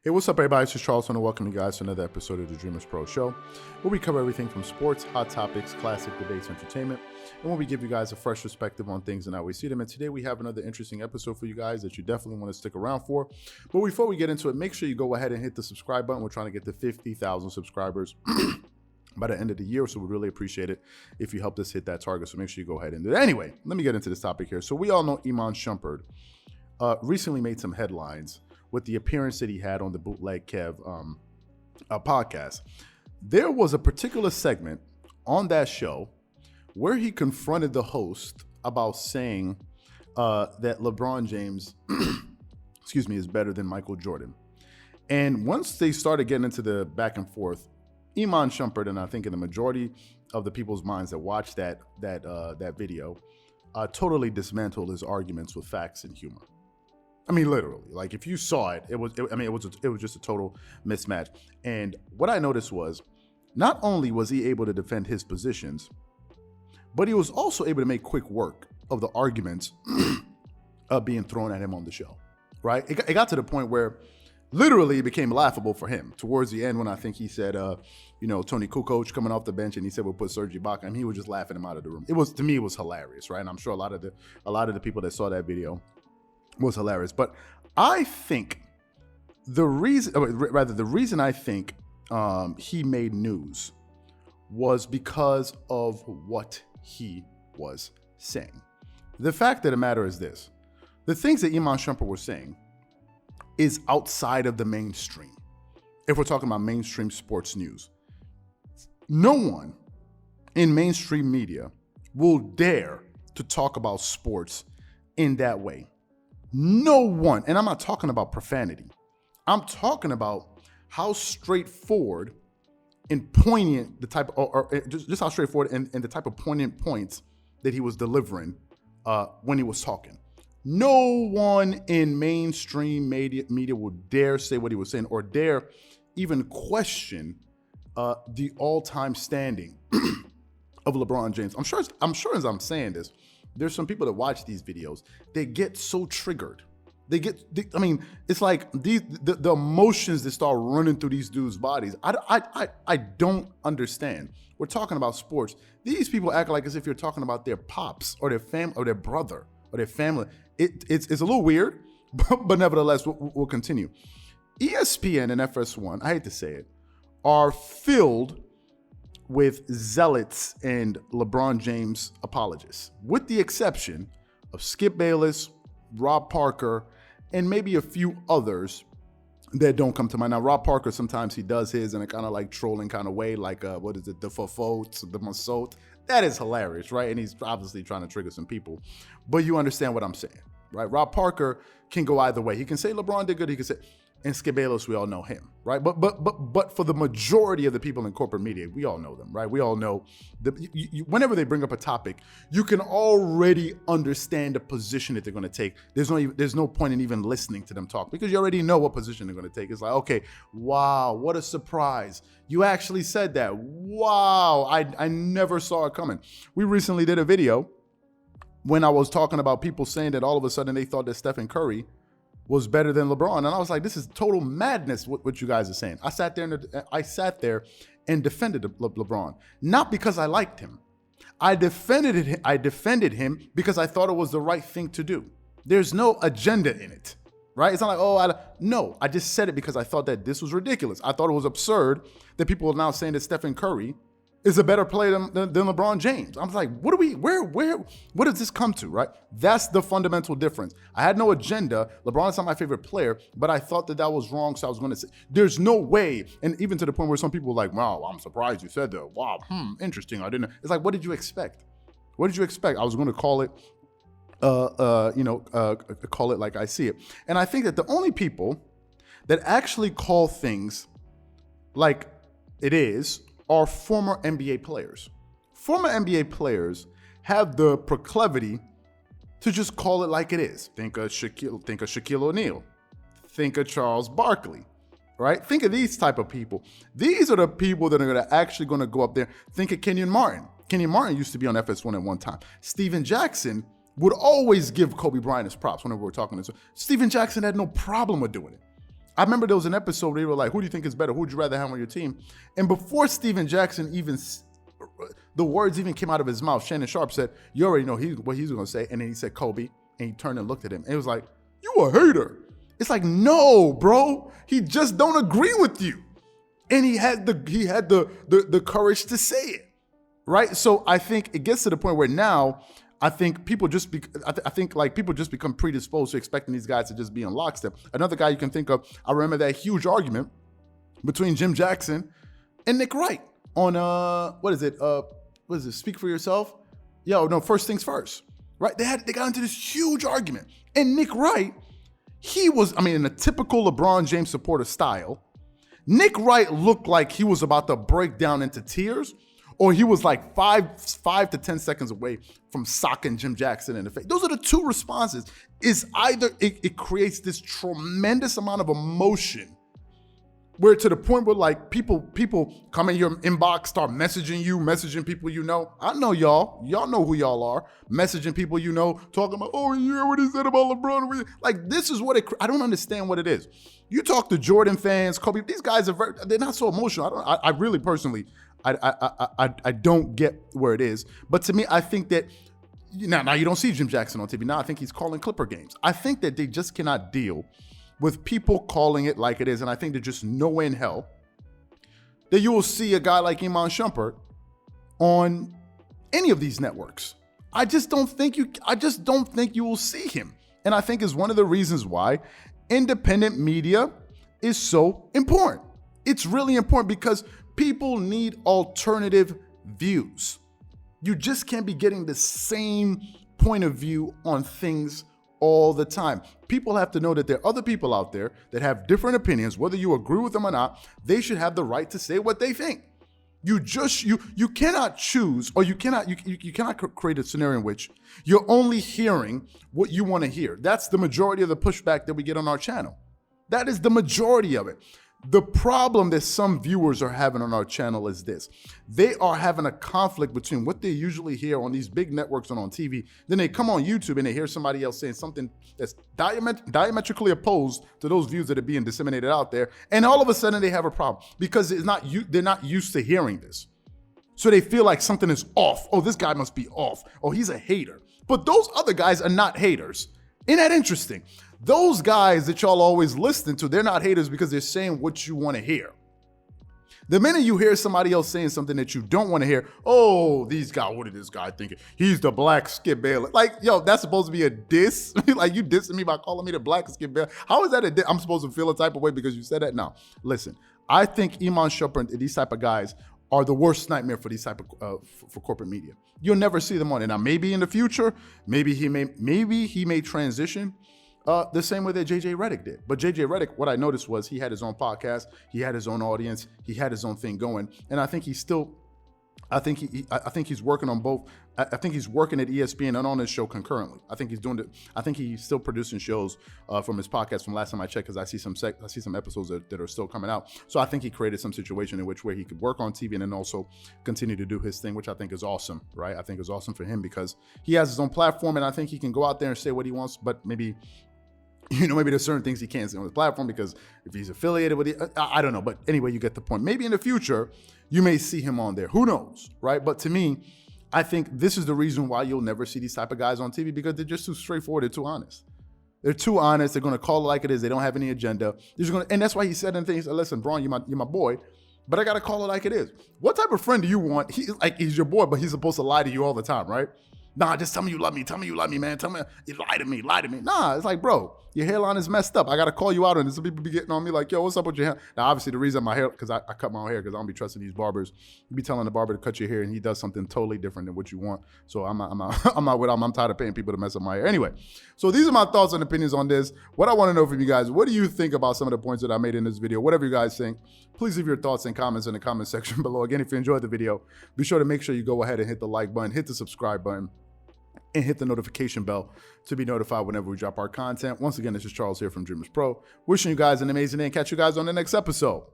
Hey, what's up, everybody? This is Charles, and welcome you guys to another episode of the Dreamerspro Show, where we cover everything from sports, hot topics, classic debates, entertainment, and where we give you guys a fresh perspective on things and how we see them. And today we have another interesting episode for you guys that you definitely want to stick around for. But before we get into it, make sure you go ahead and hit the subscribe button. We're trying to get to 50,000 subscribers by the end of the year, so we'd really appreciate it if you help us hit that target. So make sure you go ahead and do that. Anyway, let me get into this topic here. So we all know Iman Shumpert recently made some headlines with the appearance that he had on the Bootleg Kev podcast. There was a particular segment on that show where he confronted the host about saying that LeBron James, is better than Michael Jordan. And once they started getting into the back and forth, Iman Shumpert, and I think in the majority of the people's minds that watched that video, totally dismantled his arguments with facts and humor. I mean, literally, like if you saw it, it was just a total mismatch. And what I noticed was, not only was he able to defend his positions, but he was also able to make quick work of the arguments being thrown at him on the show, right? It got to the point where literally it became laughable for him towards the end when I think he said, Tony Kukoc coming off the bench, and he said we'll put Serge Ibaka, and he was just laughing him out of the room. To me, it was hilarious, right? And I'm sure a lot of the people that saw that video was hilarious. But I think the reason I think he made news was because of what he was saying. The fact of the matter is this: the things that Iman Shumpert was saying is outside of the mainstream. If we're talking about mainstream sports news, no one in mainstream media will dare to talk about sports in that way. No one, and I'm not talking about profanity. I'm talking about how straightforward and poignant the type, or just how straightforward and the type of poignant points that he was delivering when he was talking. No one in mainstream media will dare say what he was saying or dare even question the all-time standing of LeBron James. I'm sure as I'm saying this, there's some people that watch these videos, they get so triggered. It's like the emotions that start running through these dudes' bodies. I don't understand. We're talking about sports. These people act like as if you're talking about their pops or their fam or their brother or their family. It's a little weird, but nevertheless, we'll continue. ESPN and FS1, I hate to say it, are filled with zealots and LeBron James apologists, with the exception of Skip Bayless, Rob Parker, and maybe a few others that don't come to mind. Now, Rob Parker, sometimes he does his in a kind of like trolling kind of way, like, the Fofotes, the Masot. That is hilarious, right? And he's obviously trying to trigger some people. But you understand what I'm saying, right? Rob Parker can go either way. He can say LeBron did good, he can say, and Skip Bayless, we all know him, right? But for the majority of the people in corporate media, we all know them, right? We all know whenever they bring up a topic, you can already understand the position that they're going to take. There's no point in even listening to them talk because you already know what position they're going to take. It's like, okay, wow, what a surprise! You actually said that. Wow, I never saw it coming. We recently did a video when I was talking about people saying that all of a sudden they thought that Stephen Curry was better than LeBron. And I was like, this is total madness what you guys are saying. I sat there and defended LeBron, not because I liked him. I defended him because I thought it was the right thing to do. There's no agenda in it, right? It's not like, I just said it because I thought that this was ridiculous. I thought it was absurd that people are now saying that Stephen Curry is a better player than LeBron James. I was like, what does this come to, right? That's the fundamental difference. I had no agenda. LeBron is not my favorite player, but I thought that was wrong, so I was going to say, there's no way. And even to the point where some people were like, wow, I'm surprised you said that. Wow, interesting. I didn't. It's like, what did you expect? What did you expect? I was going to call it, call it like I see it. And I think that the only people that actually call things like it is are former NBA players. Former NBA players have the proclivity to just call it like it is. Think of Shaquille O'Neal. Think of Charles Barkley, right? Think of these type of people. These are the people that are actually going to go up there. Think of Kenyon Martin. Kenyon Martin used to be on FS1 at one time. Steven Jackson would always give Kobe Bryant his props whenever we're talking to him. Steven Jackson had no problem with doing it. I remember there was an episode where they were like, who do you think is better? Who would you rather have on your team? And before Steven Jackson the words even came out of his mouth, Shannon Sharp said, you already know what he's going to say. And then he said Kobe, and he turned and looked at him. And it was like, you a hater. It's like, no, bro. He just don't agree with you. And he had the courage to say it, right? So I think it gets to the point where now I think people just become predisposed to expecting these guys to just be in lockstep. Another guy you can think of, I remember that huge argument between Jim Jackson and Nick Wright on what is it? Speak for Yourself? First Things First, right? They got into this huge argument, and Nick Wright, he was, in a typical LeBron James supporter style, Nick Wright looked like he was about to break down into tears, or he was like 5 to 10 seconds away from socking Jim Jackson in the face. Those are the two responses. Is either it creates this tremendous amount of emotion, where to the point where like people come in your inbox, start messaging people you know. I know y'all know who y'all are, messaging people you know, talking about, oh yeah, what he said about LeBron. Like, this is what I don't understand what it is. You talk to Jordan fans, Kobe, these guys they're not so emotional. I really personally, I don't get where it is. But to me, I think that now you don't see Jim Jackson on TV. Now I think he's calling Clipper games. I think that they just cannot deal with people calling it like it is. And I think there's just no way in hell that you will see a guy like Iman Shumpert on any of these networks. I just don't think you will see him. And I think is one of the reasons why independent media is so important. It's really important because people need alternative views. You just can't be getting the same point of view on things all the time. People have to know that there are other people out there that have different opinions, whether you agree with them or not. They should have the right to say what they think. You cannot choose, or you cannot create a scenario in which you're only hearing what you want to hear. That's the majority of the pushback that we get on our channel. That is the majority of it. The problem that some viewers are having on our channel is this. They are having a conflict between what they usually hear on these big networks and on TV. Then they come on YouTube and they hear somebody else saying something that's diametrically opposed to those views that are being disseminated out there. And all of a sudden they have a problem because they're not used to hearing this. So they feel like something is off. Oh, this guy must be off. Oh, he's a hater. But those other guys are not haters. Isn't that interesting? Those guys that y'all always listen to, they're not haters because they're saying what you want to hear. The minute you hear somebody else saying something that you don't want to hear, oh, what is this guy thinking? He's the black Skip Bayless. Like, yo, that's supposed to be a diss? Like, you dissing me by calling me the black Skip Bayless? How is that a diss? I'm supposed to feel a type of way because you said that? No. Listen, I think Iman Shumpert and these type of guys are the worst nightmare for these type of for corporate media. You'll never see them on it. Now, maybe in the future, maybe he may transition the same way that JJ Redick did. But JJ Redick, what I noticed was he had his own podcast, he had his own audience, he had his own thing going, and I think he's working on both. I think he's working at ESPN and on his show concurrently. I think he's still producing shows from his podcast from last time I checked, because I see some episodes that are still coming out. So I think he created some situation in which where he could work on TV and then also continue to do his thing, which I think is awesome, right? I think is awesome for him because he has his own platform, and I think he can go out there and say what he wants, but maybe there's certain things he can't say on his platform because if he's affiliated with it, I don't know. But anyway, you get the point. Maybe in the future, you may see him on there. Who knows, right? But to me, I think this is the reason why you'll never see these type of guys on TV, because they're just too straightforward. They're too honest. They're too honest. They're going to call it like it is. They don't have any agenda. And that's why he said in things, listen, Braun, you're my boy, but I got to call it like it is. What type of friend do you want? He's your boy, but he's supposed to lie to you all the time, right? Nah, just tell me you love me. Tell me you love me, man. Tell me you lie to me. Nah, it's like, bro, your hairline is messed up. I got to call you out on this. Some people be getting on me like, yo, what's up with your hair? Now, obviously, the reason my hair, because I cut my own hair because I don't be trusting these barbers. You be telling the barber to cut your hair and he does something totally different than what you want. So I'm tired of paying people to mess up my hair. Anyway, so these are my thoughts and opinions on this. What I want to know from you guys, what do you think about some of the points that I made in this video? Whatever you guys think, please leave your thoughts and comments in the comment section below. Again, if you enjoyed the video, be sure to make sure you go ahead and hit the like button, hit the subscribe button, and hit the notification bell to be notified whenever we drop our content. Once again, this is Charles here from Dreamerspro, wishing you guys an amazing day and catch you guys on the next episode.